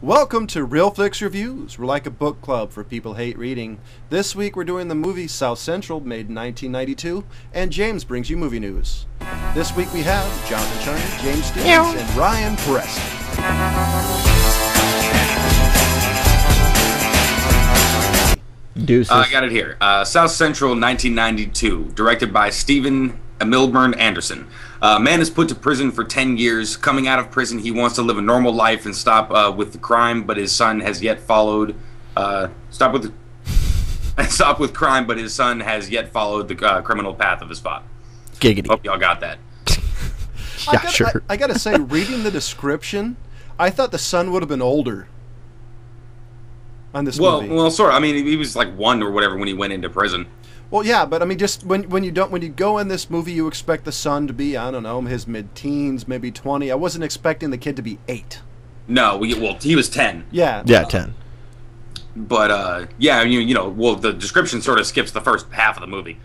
Welcome to Real Flix Reviews. We're like a book club for people who hate reading. This week we're doing the movie South Central, made in 1992, and James brings you movie news. This week we have Jonathan Chang, James Stevens, and Ryan Preston. Deuces. I got it here. South Central, 1992, directed by Stephen Milburn Anderson. Man is put to prison for 10 years. Coming out of prison, he wants to live a normal life and stop with the crime, but his son has yet followed. Stop with crime, but his son has yet followed the criminal path of his father. Giggity. Hope y'all got that. Yeah, sure. I gotta say, reading the description, I thought the son would have been older on this movie. Well, sort of. I mean, he was like 1 or whatever when he went into prison. Well, yeah, but I mean, just when you go in this movie, you expect the son to be, I don't know, his mid-teens, maybe 20. I wasn't expecting the kid to be 8. No, he was 10. Yeah. Yeah, 10. But yeah, well, the description sort of skips the first half of the movie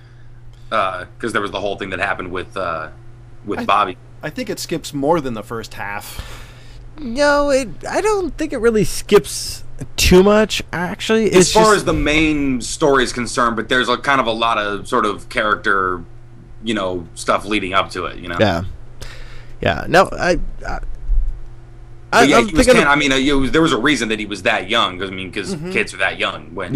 because there was the whole thing that happened with Bobby. I think it skips more than the first half. No, I don't think it really skips too much, actually. It's as far as the main story is concerned, but there's kind of a lot of sort of character, stuff leading up to it, Yeah. Yeah. No, he was 10. I mean, there was a reason that he was that young. Because kids are that young when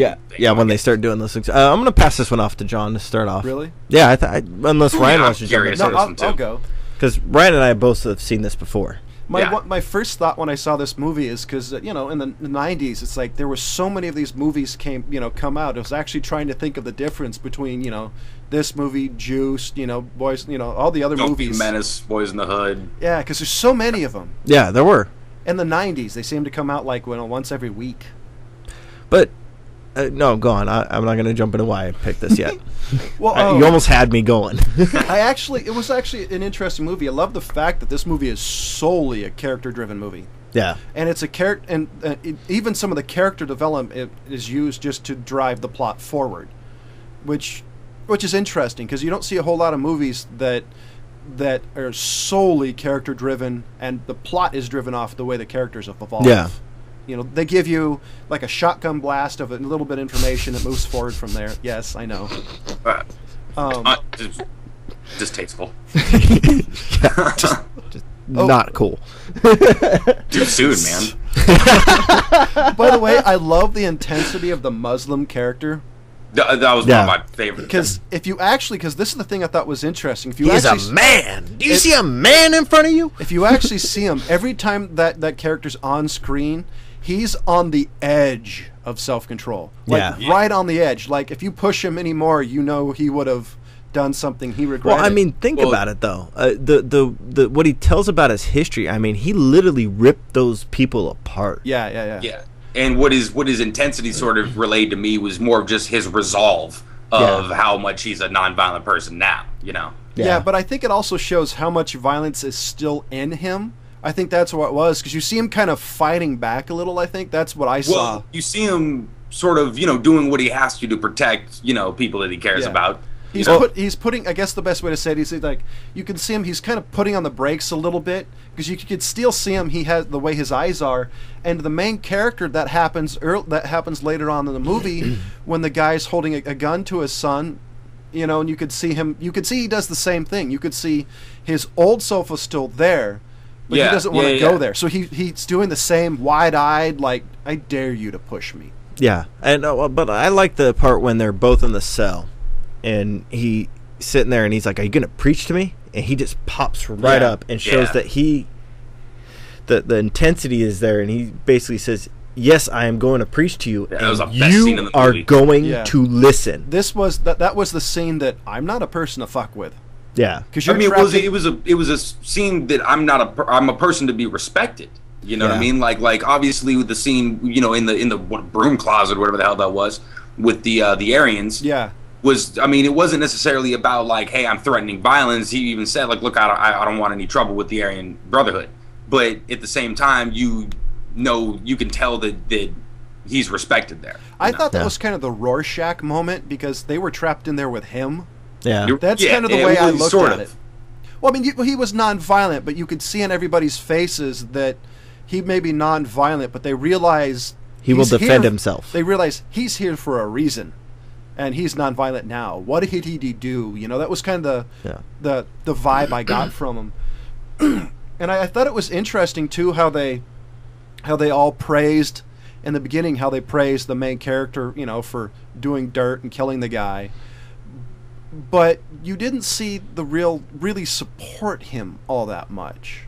they start doing those things. I'm going to pass this one off to John to start off. Really? Yeah, unless Ryan wants to jump in. No, I'll go. Because Ryan and I both have seen this before. My first thought when I saw this movie is because in the 90s, it's like there were so many of these movies come out. I was actually trying to think of the difference between this movie, Juice, Boys, all the other movies. Menace, Boys in the Hood. Yeah, because there's so many of them. Yeah, there were. In the 90s, they seemed to come out like once every week. But no, go on. I'm not going to jump into why I picked this yet. Well, you almost had me going. It was actually an interesting movie. I love the fact that this movie is solely a character-driven movie. Yeah, and it's a character, and even some of the character development is used just to drive the plot forward, which is interesting because you don't see a whole lot of movies that are solely character-driven and the plot is driven off the way the characters have evolved. Yeah. They give you like a shotgun blast of a little bit of information that moves forward from there. Yes, I know. Distasteful. just not cool. Too soon, man. By the way, I love the intensity of the Muslim character. That was one of my favorites. Because this is the thing I thought was interesting. If He's a man. Do you see a man in front of you? If you actually see him, every time that character's on screen, he's on the edge of self-control. Right on the edge. Like, if you push him anymore, he would have done something he regretted. Well, I mean, think about it, though. The what he tells about his history, I mean, he literally ripped those people apart. Yeah. And what his intensity sort of relayed to me was more of just his resolve of how much he's a nonviolent person now, Yeah, but I think it also shows how much violence is still in him. I think that's what it was, because you see him kind of fighting back a little, I think. That's what I saw. Well, you see him sort of, doing what he has to protect, people that he cares about. He's putting, I guess the best way to say it is like, you can see him, he's kind of putting on the brakes a little bit, because you could still see him, he has the way his eyes are, and the main character that happens later on in the movie, when the guy's holding a gun to his son, and you could see he does the same thing. You could see his old self is still there, but he doesn't want to go there. So he's doing the same wide-eyed, like, I dare you to push me. Yeah, and but I like the part when they're both in the cell, and he's sitting there, and he's like, "Are you gonna preach to me?" And he just pops right up and shows that the intensity is there, and he basically says, "Yes, I am going to preach to you, and you are going to listen." That was the scene that I'm not a person to fuck with. Yeah, because it was a scene that I'm a person to be respected. You know what I mean? Like obviously with the scene, in the broom closet, whatever the hell that was, with the Aryans. Yeah. It wasn't necessarily about like, hey, I'm threatening violence. He even said like, look, I don't want any trouble with the Aryan Brotherhood. But at the same time, you can tell that he's respected there. I thought that was kind of the Rorschach moment, because they were trapped in there with him. Yeah, that's kind of the way I looked at it. Well, I mean, he was non-violent, but you could see on everybody's faces that he may be non-violent, but they realize he will defend himself. They realize he's here for a reason, and he's non-violent now. What did he do? You know, that was kind of the vibe I got from him. And I thought it was interesting too how they all praised in the beginning, how they praised the main character, you know, for doing dirt and killing the guy. But you didn't see the really support him all that much.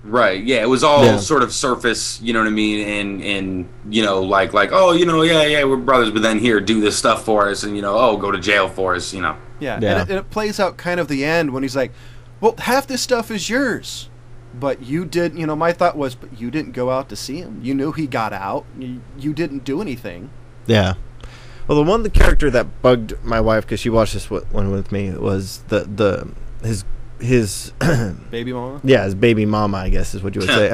Right. Yeah. It was all sort of surface. You know what I mean? And you know, like oh, you know, yeah, we're brothers, but then here, do this stuff for us, and you know, oh, go to jail for us. You know. Yeah. And it plays out kind of the end when he's like, well, half this stuff is yours, but you did. You know, my thought was, but you didn't go out to see him. You knew he got out. You didn't do anything. Yeah. Well, the character that bugged my wife because she watched this one with me was his baby mama. Yeah, his baby mama, I guess is what you would say.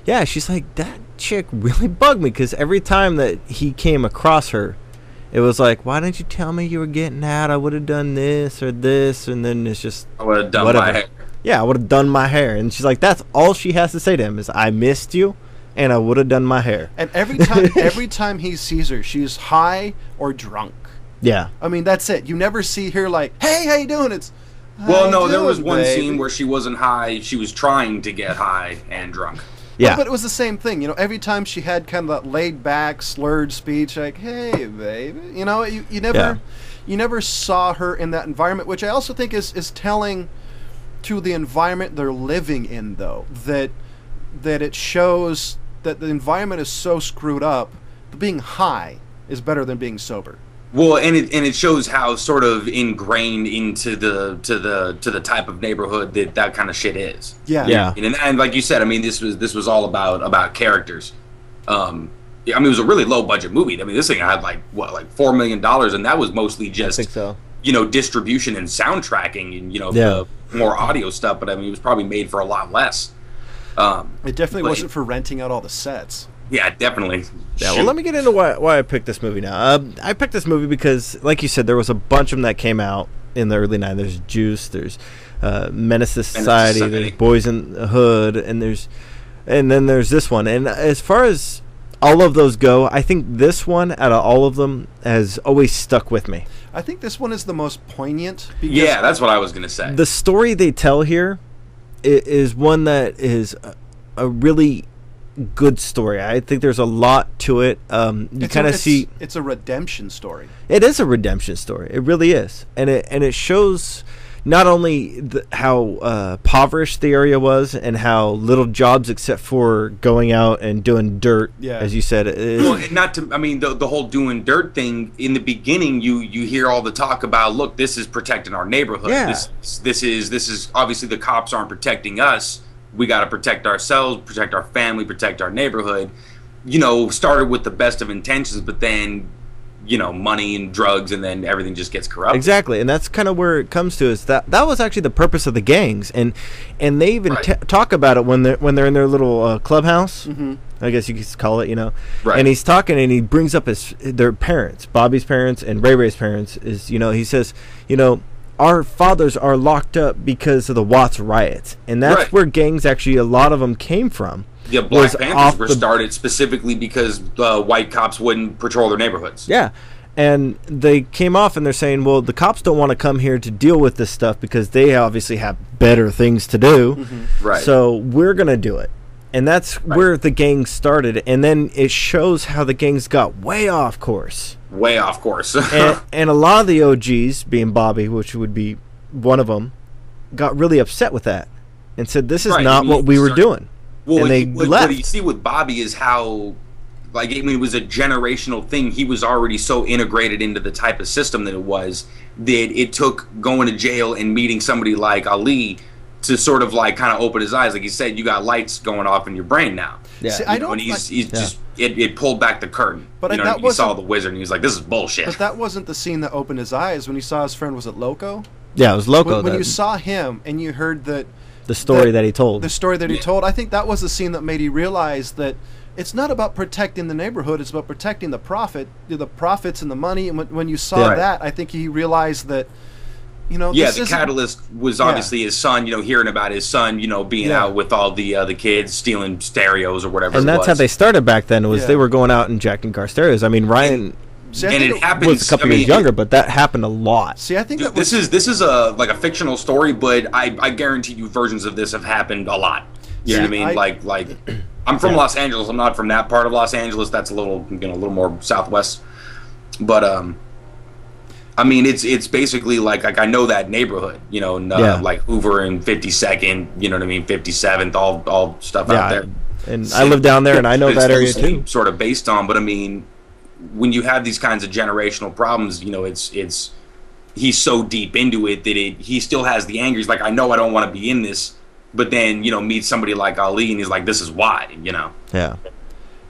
Yeah, she's like, that chick really bugged me because every time that he came across her, it was like, why didn't you tell me you were getting out? I would have done this or this, and then it's just I would have done my hair. Yeah, I would have done my hair, and she's like, that's all she has to say to him is, I missed you. And I would have done my hair. And every time he sees her, she's high or drunk. Yeah. I mean, that's it. You never see her like, hey, how you doing? It's well, no, there was one scene where she wasn't high. She was trying to get high and drunk. Yeah. But it was the same thing. You know, every time she had kind of that laid-back, slurred speech, like, hey, baby. You know, you never saw her in that environment, which I also think is telling to the environment they're living in, though, that it shows that the environment is so screwed up that being high is better than being sober. Well, and it shows how sort of ingrained into the type of neighborhood that kind of shit is. Yeah. And like you said, I mean, this was all about characters. I mean, it was a really low budget movie. I mean, this thing had like $4 million, and that was mostly just, I think so, you know, distribution and soundtracking and, you know, the more audio stuff. But I mean, it was probably made for a lot less. It definitely wasn't for renting out all the sets. Yeah, definitely. Yeah, well, let me get into why I picked this movie now. I picked this movie because, like you said, there was a bunch of them that came out in the early 90s. There's Juice, there's Menace to Society, there's Boys in the Hood, and then there's this one. And as far as all of those go, I think this one, out of all of them, has always stuck with me. I think this one is the most poignant. Yeah, that's what I was going to say. The story they tell here is one that is a really good story. I think there's a lot to it. You kind of see it's a redemption story. It is a redemption story. It really is, and it shows not only how impoverished the area was and how little jobs except for going out and doing dirt. Yeah, as you said. Well, not to. I mean, the whole doing dirt thing in the beginning. You hear all the talk about, look, this is protecting our neighborhood. Yeah. This is obviously the cops aren't protecting us. We got to protect ourselves, protect our family, protect our neighborhood. You know, started with the best of intentions, but then, you know, money and drugs, and then everything just gets corrupt. Exactly, and that's kind of where it comes to. Is that was actually the purpose of the gangs, and they even talk about it when they're in their little clubhouse. Mm-hmm. I guess you could call it, you know. Right. And he's talking, and he brings up their parents, Bobby's parents and Ray Ray's parents. Is, you know, he says, you know, our fathers are locked up because of the Watts riots, and that's where gangs actually, a lot of them came from. Yeah, Black Panthers were started specifically because the white cops wouldn't patrol their neighborhoods. Yeah, and they came off, and they're saying, well, the cops don't want to come here to deal with this stuff because they obviously have better things to do. Mm-hmm. Right. So we're going to do it. And that's where the gangs started, and then it shows how the gangs got way off course. Way off course. and a lot of the OGs, being Bobby, which would be one of them, got really upset with that and said, this is not what we were doing. Well, and they left. What you see with Bobby is how, like, I mean, it was a generational thing. He was already so integrated into the type of system that it was, that it took going to jail and meeting somebody like Ali to sort of like kind of open his eyes. Like you said, you got lights going off in your brain now. Yeah. See, and he's just it pulled back the curtain. But you know, he saw the wizard and he was like, this is bullshit. But that wasn't the scene that opened his eyes when he saw his friend. Was it Loco? Yeah, it was Loco. When you saw him and you heard that the story that he told. The story that he told, I think that was the scene that made he realize that it's not about protecting the neighborhood, it's about protecting the profits and the money. And when you saw that, I think he realized that Yeah, the catalyst was obviously his son, hearing about his son, being out with all the kids, stealing stereos or whatever. And that's how they started back then, was they were going out and jacking car stereos. I mean, Ryan it happens, was a couple years younger, but that happened a lot. See, I think this is a fictional story, but I guarantee you versions of this have happened a lot. You know what I mean? Like I'm from Los Angeles. I'm not from that part of Los Angeles. That's a little more southwest. But I mean, it's basically like I know that neighborhood, like Hoover and 52nd, you know what I mean, 57th, all stuff out there. And I live down there, and I know that area too. Sort of based on, but I mean, when you have these kinds of generational problems, it's he's so deep into it that he still has the anger. He's like, I know I don't want to be in this, but then meet somebody like Ali, and he's like, this is why, Yeah.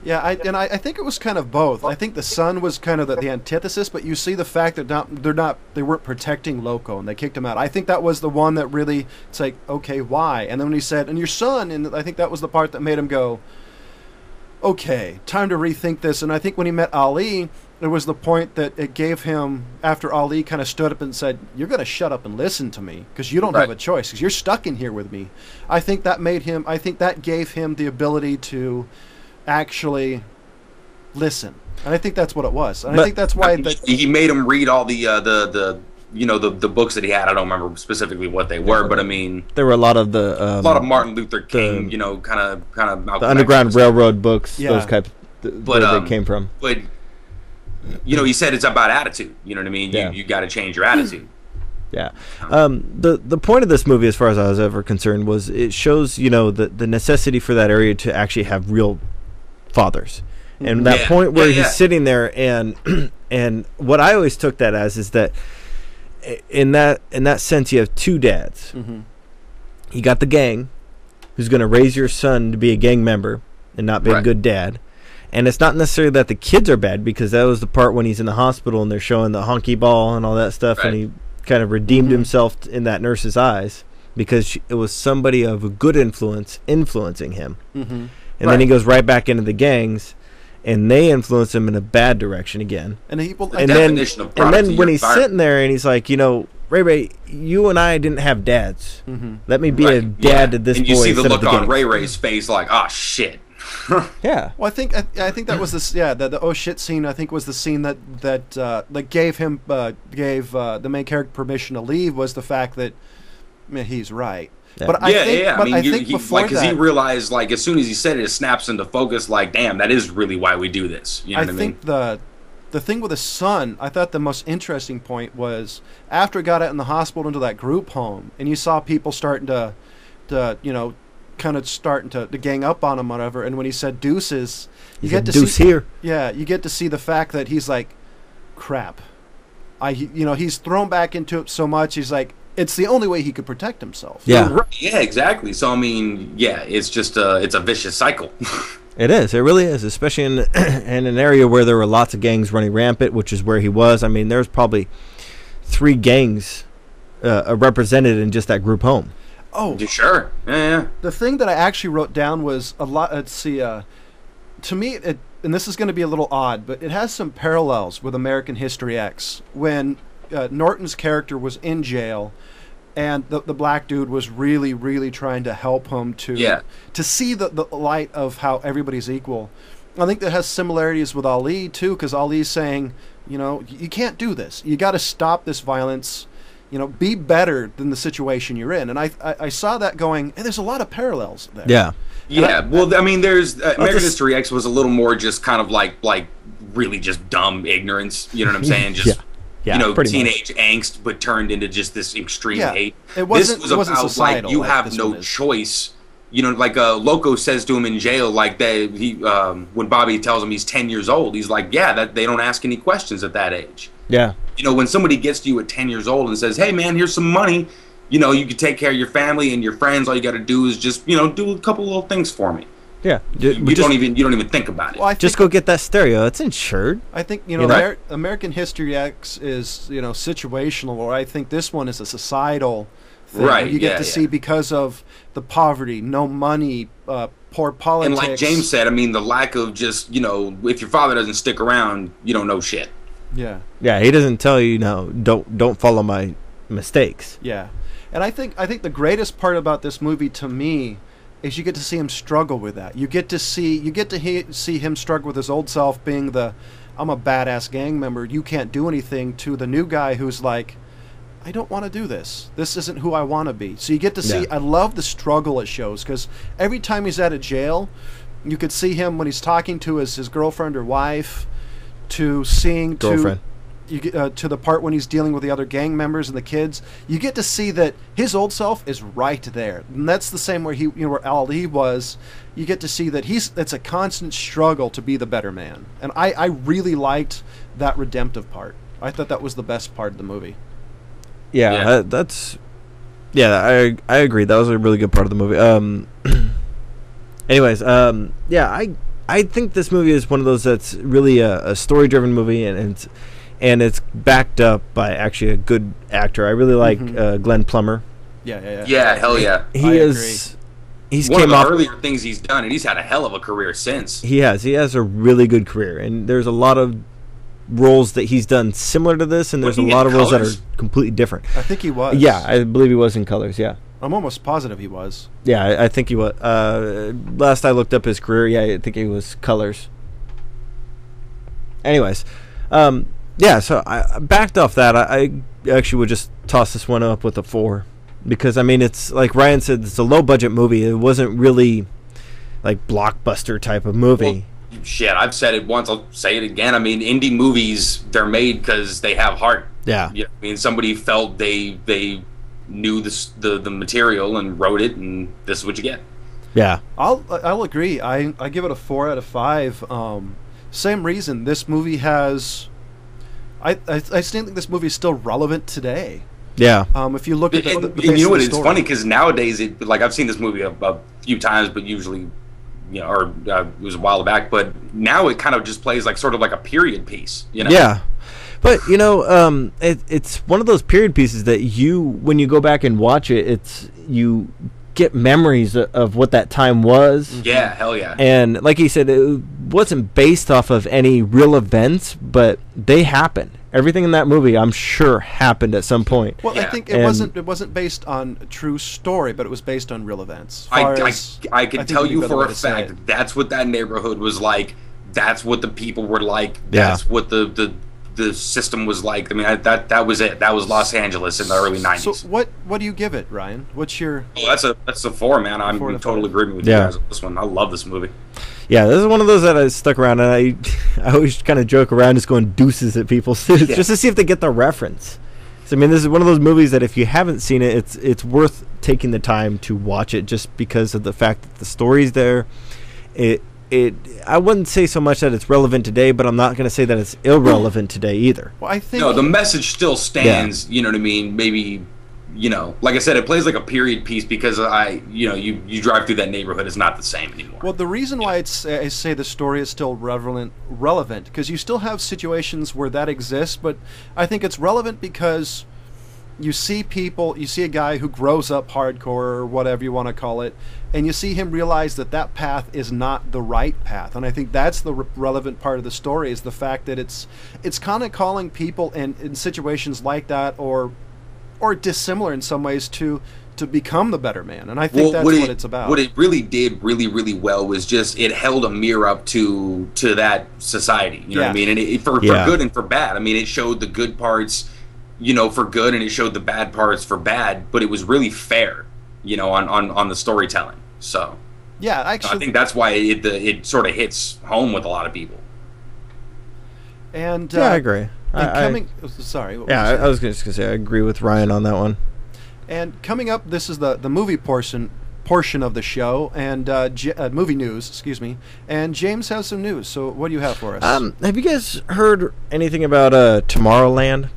Yeah, I think it was kind of both. I think the son was kind of the antithesis, but you see the fact that they weren't protecting Loco and they kicked him out. I think that was the one that really, it's like, okay, why? And then when he said, and your son, and I think that was the part that made him go, okay, time to rethink this. And I think when he met Ali, it was the point that it gave him, after Ali kind of stood up and said, you're going to shut up and listen to me because you don't have a choice because you're stuck in here with me. I think that gave him the ability to actually listen, and I think that's what it was. And I think that's why he made him read all the books that he had. I don't remember specifically what they were, but I mean, there were a lot of Martin Luther King, kind of the Underground Railroad books, those types, where they came from. But he said it's about attitude. You know what I mean? You got to change your attitude. Yeah. The point of this movie, as far as I was ever concerned, was it shows the necessity for that area to actually have real fathers. And that point where he's sitting there, and what I always took that as is that in that sense you have two dads. Mm-hmm. You got the gang, who's going to raise your son to be a gang member and not be a good dad. And it's not necessarily that the kids are bad, because that was the part when he's in the hospital and they're showing the honky ball and all that stuff, and he kind of redeemed himself in that nurse's eyes because it was somebody of a good influence influencing him. Mm-hmm. And then he goes right back into the gangs, and they influence him in a bad direction again. And then when he's sitting there and he's like, Ray, you and I didn't have dads. Mm-hmm. Let me be a dad to this boy. And you see the look on Ray's face, like, oh shit. Yeah. Well, I think that was this. Yeah, the oh shit scene. I think was the scene that gave the main character permission to leave, was the fact that he's right. Yeah. But I think before that, he realized, like, as soon as he said it, it snaps into focus. Like, damn, that is really why we do this. You know what I mean? I think the thing with his son, I thought the most interesting point was after he got out in the hospital into that group home, and you saw people starting to kind of starting to gang up on him, whatever. And when he said deuces, you get to see here. Yeah, you get to see the fact that he's like, crap. He's thrown back into it so much. He's like, it's the only way he could protect himself. Yeah, yeah, exactly. So I mean, it's just it's a vicious cycle. It is. It really is, especially in an area where there were lots of gangs running rampant, which is where he was. I mean, there's probably 3 gangs represented in just that group home. Oh, sure. Yeah. The thing that I actually wrote down was a lot. Let's see. To me, and this is going to be a little odd, but it has some parallels with American History X when Norton's character was in jail, and the black dude was really, really trying to help him to see the light of how everybody's equal. I think that has similarities with Ali too, because Ali's saying, you can't do this. You got to stop this violence. Be better than the situation you're in. And I saw that going, hey, there's a lot of parallels there. Yeah. Yeah. Well, I mean, there's American History X was a little more just kind of like really just dumb ignorance. You know what I'm saying? Just teenage angst, but turned into just this extreme hate. It wasn't. This was about societal, like you have no choice. Like Loco says to him in jail, like when Bobby tells him he's 10 years old, he's like, that they don't ask any questions at that age. Yeah. When somebody gets to you at 10 years old and says, hey man, here's some money, you can take care of your family and your friends. All you got to do is just, do a couple little things for me. Yeah. You don't even think about it. Well, just go get that stereo. It's insured. I think, American History X is, situational, or I think this one is a societal thing. Right. You get to see because of the poverty, no money, poor politics. And like James said, I mean, the lack of just, if your father doesn't stick around, you don't know shit. Yeah. Yeah, he doesn't tell you, don't follow my mistakes. Yeah, and I think the greatest part about this movie to me is you get to see him struggle with that. You get to see him struggle with his old self, being the I'm a badass gang member. You can't do anything, to the new guy who's like, I don't want to do this. This isn't who I want to be. So you get to see. I love the struggle it shows, because every time he's at a jail, you could see him when he's talking to his girlfriend or wife, to seeing Girlfriend. You get to the part when he's dealing with the other gang members and the kids. You get to see that his old self is right there, and that's the same where where Ali was. You get to see that it's a constant struggle to be the better man, and I really liked that redemptive part. I thought that was the best part of the movie. Yeah, I agree. That was a really good part of the movie. Anyways, I think this movie is one of those that's really a story-driven movie, and it's backed up by actually a good actor. I really like Glenn Plummer. Yeah, hell yeah. He's one came of the off earlier things he's done, and he's had a hell of a career since. He has a really good career, and there's a lot of roles that he's done similar to this, and there's a lot of roles that are completely different. I think he was. Yeah, I believe he was in Colors. Yeah, I'm almost positive he was. Yeah, I think he was. Last I looked up his career, I think he was Colors. Anyways, so I backed off that. I actually would just toss this one up with a 4, because I mean, it's like Ryan said, it's a low budget movie. It wasn't really like blockbuster type of movie. Well, shit, I've said it once, I'll say it again. I mean, indie movies, they're made because they have heart. Yeah. You know, I mean, somebody felt they knew the material and wrote it, and this is what you get. Yeah. I'll agree. I give it a 4 out of 5. Same reason. This movie has. I still think this movie is still relevant today. Yeah. If you look at the you know what? It's funny because nowadays, I've seen this movie a few times, but usually, it was a while back. But now it kind of just plays like sort of like a period piece. You know? Yeah. But it's one of those period pieces that when you go back and watch it, you get memories of what that time was. Yeah, hell yeah. And like he said, it wasn't based off of any real events, but they happened. Everything in that movie, I'm sure, happened at some point. Well, yeah. I think it wasn't based on a true story, but it was based on real events. I can tell you for a fact that's what that neighborhood was like. That's what the people were like. That's what the system was like. I mean, that was it. That was Los Angeles in the early 90s. So what do you give it, Ryan? What's your... Oh, that's a 4, man. I'm totally agreeing with you guys on this one. I love this movie. Yeah, this is one of those that I stuck around, and I always kind of joke around just going deuces at people just to see if they get the reference. So, I mean, this is one of those movies that if you haven't seen it, it's worth taking the time to watch it just because of the fact that the story's there. I wouldn't say so much that it's relevant today, but I'm not going to say that it's irrelevant today either. Well, I think the message still stands. Yeah. You know what I mean? Maybe, like I said, it plays like a period piece because you drive through that neighborhood, it's not the same anymore. Well, the reason why I say the story is still relevant because you still have situations where that exists, but I think it's relevant because you see a guy who grows up hardcore or whatever you want to call it, and you see him realize that path is not the right path. And I think that's the relevant part of the story, is the fact that it's kind of calling people in situations like that or dissimilar in some ways to become the better man. And I think that's what it's about. What it really did really, really well was just it held a mirror up to that society. You know what I mean? And for good and for bad. I mean, it showed the good parts, for good, and it showed the bad parts for bad, but it was really fair, on the storytelling. So yeah, actually, I think that's why it sort of hits home with a lot of people. And I agree. Sorry. I was just gonna say I agree with Ryan on that one. And coming up, this is the movie portion of the show, and movie news, excuse me. And James has some news. So what do you have for us? Have you guys heard anything about Tomorrowland?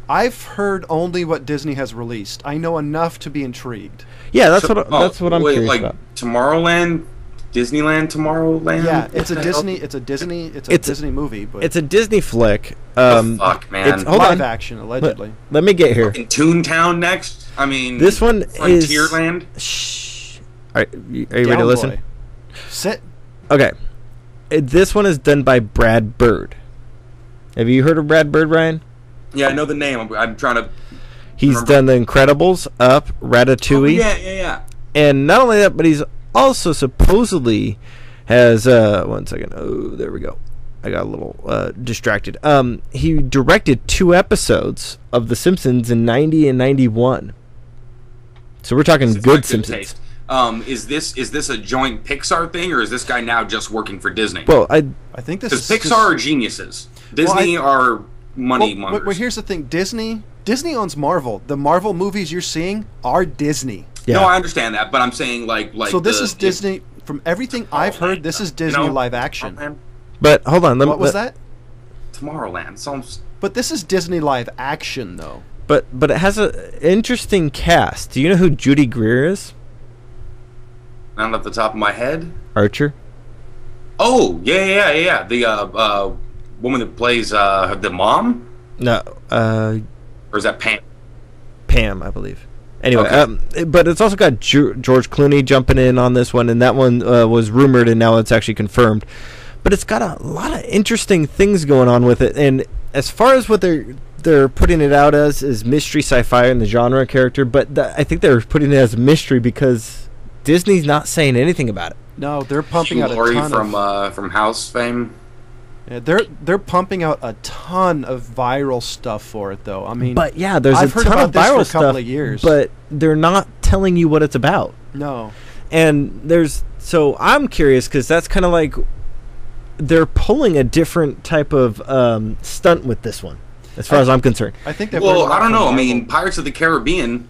I've heard only what Disney has released. I know enough to be intrigued. Yeah, that's what I'm curious about. Tomorrowland, Disneyland, Tomorrowland. Yeah, it's a Disney movie, but it's a Disney flick. Fuck, man! It's live action, allegedly. Let me get here. In Toontown next. I mean, this one Frontierland. Shh. Are you ready to listen? Sit. Okay. This one is done by Brad Bird. Have you heard of Brad Bird, Ryan? Yeah, I know the name. I'm trying to He's done The Incredibles, Up, Ratatouille. Oh, yeah. And not only that, but he's also supposedly has one second. Oh, there we go. I got a little distracted. He directed 2 episodes of The Simpsons in 90 and 91. So we're talking good Simpsons. Is this a joint Pixar thing, or is this guy now just working for Disney? Well, I think this is Pixar are geniuses. Disney are money mongers. Well, here's the thing: Disney owns Marvel. The Marvel movies you're seeing are Disney. Yeah. No, I understand that, but I'm saying like. So this is Disney. From everything I've heard, this is Disney live action. But hold on, what was that? Tomorrowland. Sounds. But this is Disney live action, though. But it has an interesting cast. Do you know who Judy Greer is? Not off the top of my head. Archer. Oh yeah. The woman that plays the mom. No. Or is that Pam? Pam, I believe. Anyway, Okay. But it's also got George Clooney jumping in on this one, and that one was rumored, and now it's actually confirmed. But it's got a lot of interesting things going on with it, and as far as what they're putting it out as is mystery sci-fi in the genre character, but I think they're putting it as mystery because Disney's not saying anything about it. No, they're pumping out a Laurie ton from House fame. Yeah, they're pumping out a ton of viral stuff for it, though. I mean, but yeah, there's I've heard ton about of this viral for a stuff, couple of years, but they're not telling you what it's about. No. And so I'm curious because that's kind of like they're pulling a different type of stunt with this one, as far as I'm concerned. I think. Well, I don't know. I mean, Pirates of the Caribbean.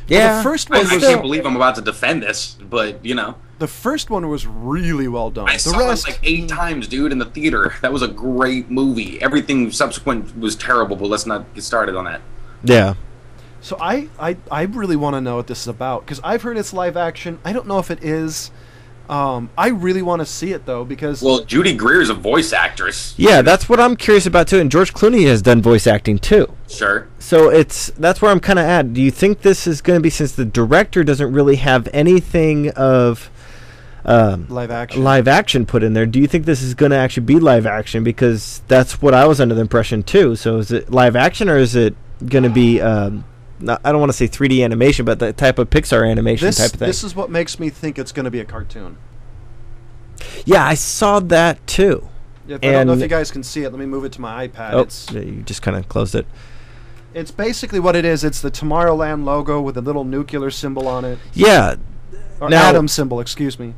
Yeah, well, the first one. I can't believe I'm about to defend this, but you know. The first one was really well done. I saw it like 8 times, dude, in the theater. That was a great movie. Everything subsequent was terrible, but let's not get started on that. Yeah. So I really want to know what this is about, because I've heard it's live action. I don't know if it is. I really want to see it, though, because... Well, Judy Greer's a voice actress. Yeah, that's what I'm curious about, too. And George Clooney has done voice acting, too. Sure. So that's where I'm kind of at. Do you think this is going to be, since the director doesn't really have anything of... live action put in there, do you think this is going to actually be live action? Because that's what I was under the impression too. So is it live action, or is it going to be I don't want to say 3D animation, but the type of Pixar animation type of thing? This is what makes me think it's going to be a cartoon. Yeah, I saw that too. I don't know if you guys can see it. Let me move it to my iPad. Oh, you just kind of closed it. It's basically what it is. It's the Tomorrowland logo with a little nuclear symbol on it. Yeah. Or atom symbol, excuse me.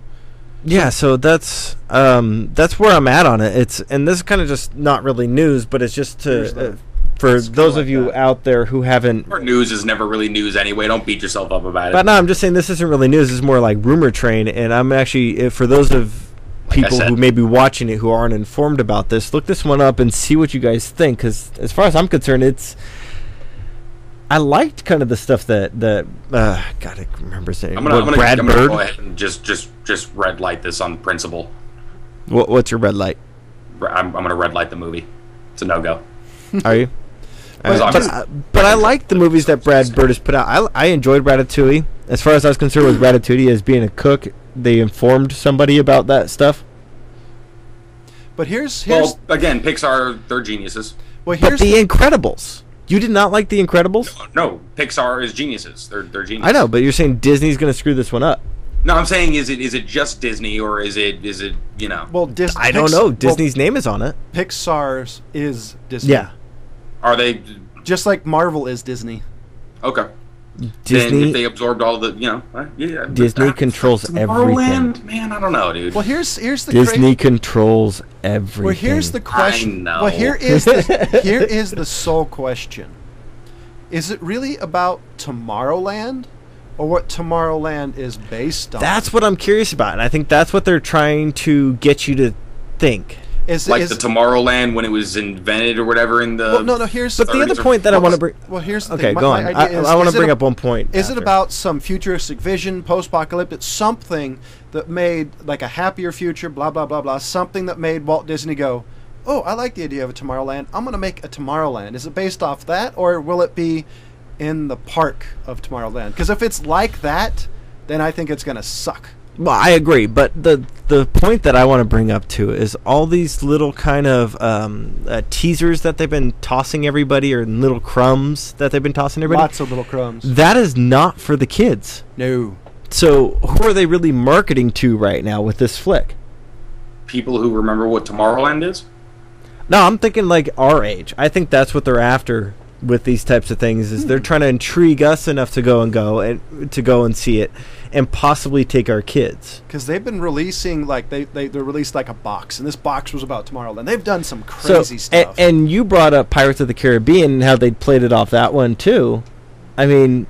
Yeah, so that's where I'm at on it. And this is kind of just not really news, but it's just to for those of you out there who haven't. Or news is never really news anyway. Don't beat yourself up about it. But no, I'm just saying this isn't really news. It's more like rumor train. And I'm actually, for those of people who may be watching it who aren't informed about this, look this one up and see what you guys think. Because as far as I'm concerned, I liked kind of the stuff that God, I remember saying. I'm gonna Brad Bird. Go ahead and just red light this on principle. What's your red light? I'm gonna red light the movie. It's a no-go. Are you? But I like the movies that Brad Bird has put out. I enjoyed Ratatouille. As far as I was concerned with Ratatouille as being a cook, they informed somebody about that stuff. But here's well, again, Pixar, they're geniuses. Well, here's The Incredibles. You did not like The Incredibles? No, Pixar is geniuses. They're geniuses. I know, but you're saying Disney's going to screw this one up. No, I'm saying is it just Disney, or is it you know? Well, I don't know. Disney's name is on it. Pixar's is Disney. Yeah. Are they just like Marvel is Disney? Okay. Disney. Then if they absorbed all the, yeah. Disney controls everything. Man, I don't know, dude. Well, here's the Disney controls everything. Well, here's the question. I know. Well, here is the sole question. Is it really about Tomorrowland, or what Tomorrowland is based on? That's what I'm curious about, and I think that's what they're trying to get you to think. The Tomorrowland when it was invented or whatever in the. Well, no. Here's. But the other point that I want to bring. Well, here's the okay, thing. go on. I want to bring up one point. Is it about some futuristic vision, post-apocalyptic, something that made like a happier future, blah blah blah blah, something that made Walt Disney go, "Oh, I like the idea of a Tomorrowland. I'm going to make a Tomorrowland." Is it based off that, or will it be in the park of Tomorrowland? Because if it's like that, then I think it's going to suck. Well, I agree, but the point that I want to bring up too is all these little kind of teasers that they've been tossing everybody, or little crumbs that they've been tossing everybody. Lots of little crumbs. That is not for the kids. No. So who are they really marketing to right now with this flick? People who remember what Tomorrowland is? No, I'm thinking like our age. I think that's what they're after with these types of things. Is they're trying to intrigue us enough to go and see it, and possibly take our kids. Because they've been releasing they released like a box, and this box was about Tomorrowland. They've done some crazy stuff. And you brought up Pirates of the Caribbean and how they played it off that one too. I mean,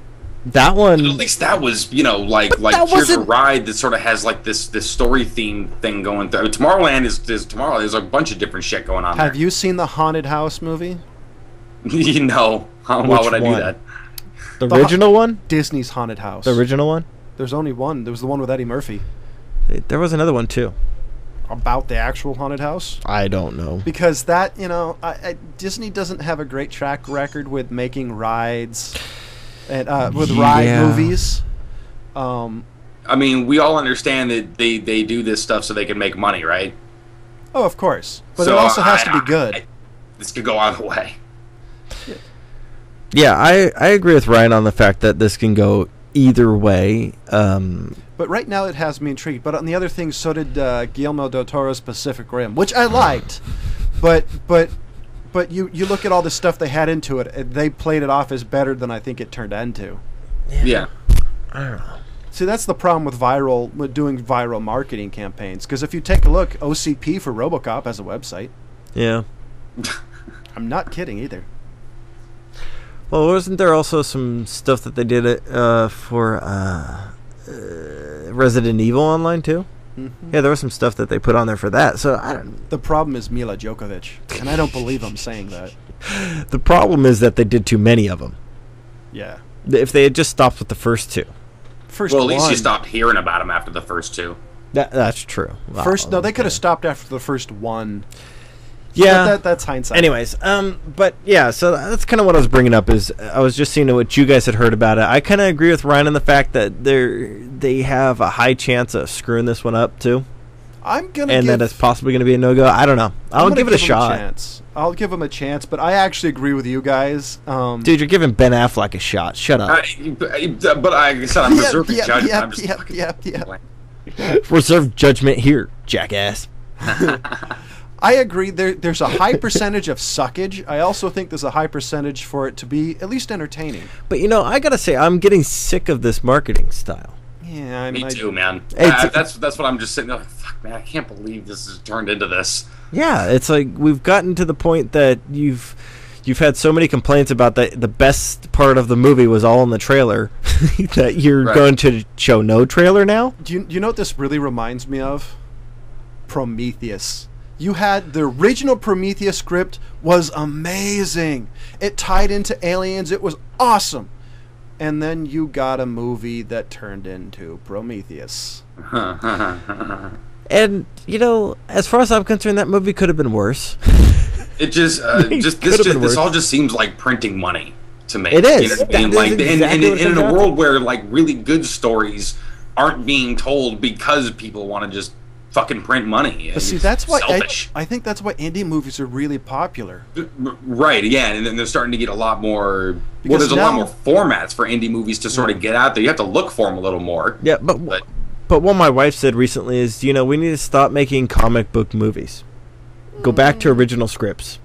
that one. At least that was, here's a ride that sort of has like this story theme thing going through. Tomorrowland is Tomorrowland. There's a bunch of different shit going on. Have you seen the Haunted House movie? No. Why would I do that? The original one? Disney's Haunted House. The original one? There's only one. There was the one with Eddie Murphy. There was another one too. About the actual haunted house? I don't know. Because that, Disney doesn't have a great track record with making rides and with ride movies. I mean, we all understand that they do this stuff so they can make money, right? Oh, of course. But it also has to be good. This could go either way. Yeah, I agree with Ryan on the fact that this can go either way. But right now it has me intrigued. But on the other thing, so did Guillermo del Toro's Pacific Rim, which I liked. But you look at all the stuff they had into it, they played it off as better than I think it turned into. Yeah. I don't know. See, that's the problem with doing viral marketing campaigns. Because if you take a look, OCP for RoboCop has a website. Yeah. I'm not kidding either. Well, wasn't there also some stuff that they did for Resident Evil Online too? Mm-hmm. Yeah, there was some stuff that they put on there for that. So I don't. The problem is Mila Djokovic, and I don't believe I'm saying that. The problem is that they did too many of them. Yeah. If they had just stopped with the first two. At least you stopped hearing about them after the first two. That's true. No, they could have stopped after the first one. Yeah, that's hindsight. Anyways, but yeah, so that's kind of what I was bringing up. Is I was just seeing what you guys had heard about it. I kind of agree with Ryan on the fact that they have a high chance of screwing this one up too. That it's possibly going to be a no-go. I don't know. I'll give it a shot. I'll give him a chance, but I actually agree with you guys. Dude, you're giving Ben Affleck a shot. Shut up. But like I said, I'm reserving judgment. Reserve judgment here, jackass. I agree. There's a high percentage of suckage. I also think there's a high percentage for it to be at least entertaining. But I gotta say, I'm getting sick of this marketing style. Yeah, me too, man. That's what I'm just sitting there like, fuck, man, I can't believe this has turned into this. Yeah, it's like we've gotten to the point that you've had so many complaints about the best part of the movie was all in the trailer that you're going to show no trailer now. Do you know what this really reminds me of? Prometheus. You had the original Prometheus script was amazing. It tied into aliens. It was awesome. And then you got a movie that turned into Prometheus. And, as far as I'm concerned, that movie could have been worse. It this all just seems like printing money to me. It is. In a world where like really good stories aren't being told because people want to just fucking print money. But see, that's why I think that's why indie movies are really popular. Right, yeah, and then they're starting to get a lot more. There's a lot more formats for indie movies to sort of get out there. You have to look for them a little more. Yeah, but what my wife said recently is, we need to stop making comic book movies. Go back to original scripts.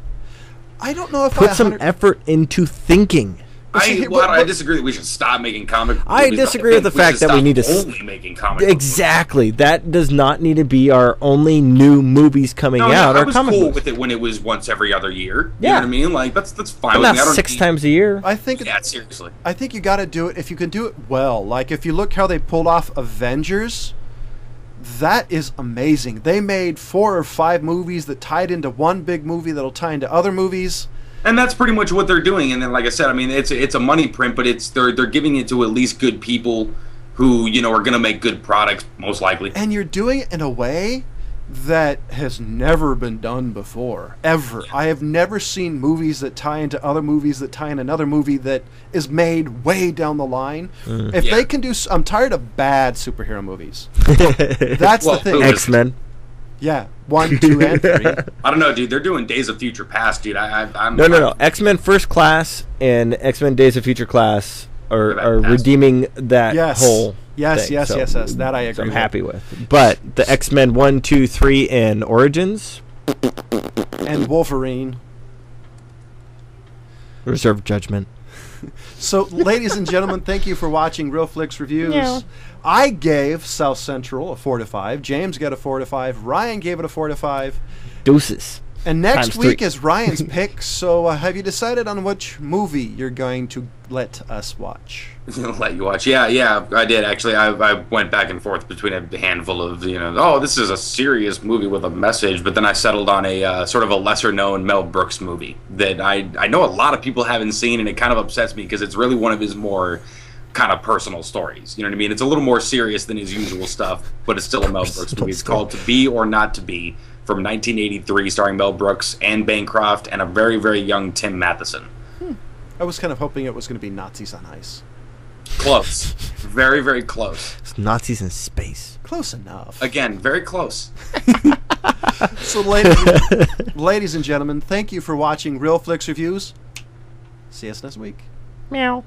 I don't know if put some effort into thinking. I disagree that we should stop making comic movies. I disagree with the fact that we need to only making comic exactly. That does not need to be our only new movies coming out. I was cool with it when it was once every other year. You know what I mean? Like that's fine. But not 6 times a year. I think. Yeah, seriously. I think you got to do it if you can do it well. Like if you look how they pulled off Avengers. That is amazing. They made 4 or 5 movies that tied into one big movie that'll tie into other movies. And that's pretty much what they're doing. And then, like I said, I mean, it's a money print, but they're giving it to at least good people who are going to make good products, most likely. And you're doing it in a way that has never been done before, ever. I have never seen movies that tie into other movies that tie in another movie that is made way down the line. If they can do... I'm tired of bad superhero movies. That's the thing. X-Men. Yeah, 1, 2, and 3. I don't know, dude. They're doing Days of Future Past, dude. I'm No. X-Men First Class and X-Men Days of Future Class are redeeming that whole... Yes, thing. Yes. That I agree. So I'm happy with. But the X-Men 1, 2, 3, and Origins, and Wolverine. Reserve judgment. So, ladies and gentlemen, thank you for watching Real Flix Reviews. Yeah. I gave South Central a 4 to 5. James got a 4 to 5. Ryan gave it a 4 to 5. Deuces. And next week is Ryan's pick. So, have you decided on which movie you're going to let us watch? Let you watch? Yeah, I did actually. I went back and forth between a handful of this is a serious movie with a message, but then I settled on a sort of a lesser known Mel Brooks movie that I know a lot of people haven't seen, and it kind of upsets me because it's really one of his more kind of personal stories. You know what I mean? It's a little more serious than his usual stuff, but it's still a Mel Brooks movie. It's called To Be or Not to Be, from 1983, starring Mel Brooks, Anne Bancroft, and a very, very young Tim Matheson. I was kind of hoping it was going to be Nazis on Ice. Close. Very, very close. It's Nazis in space. Close enough. Again, very close. So, ladies and gentlemen, thank you for watching Real Flix Reviews. See us next week. Meow.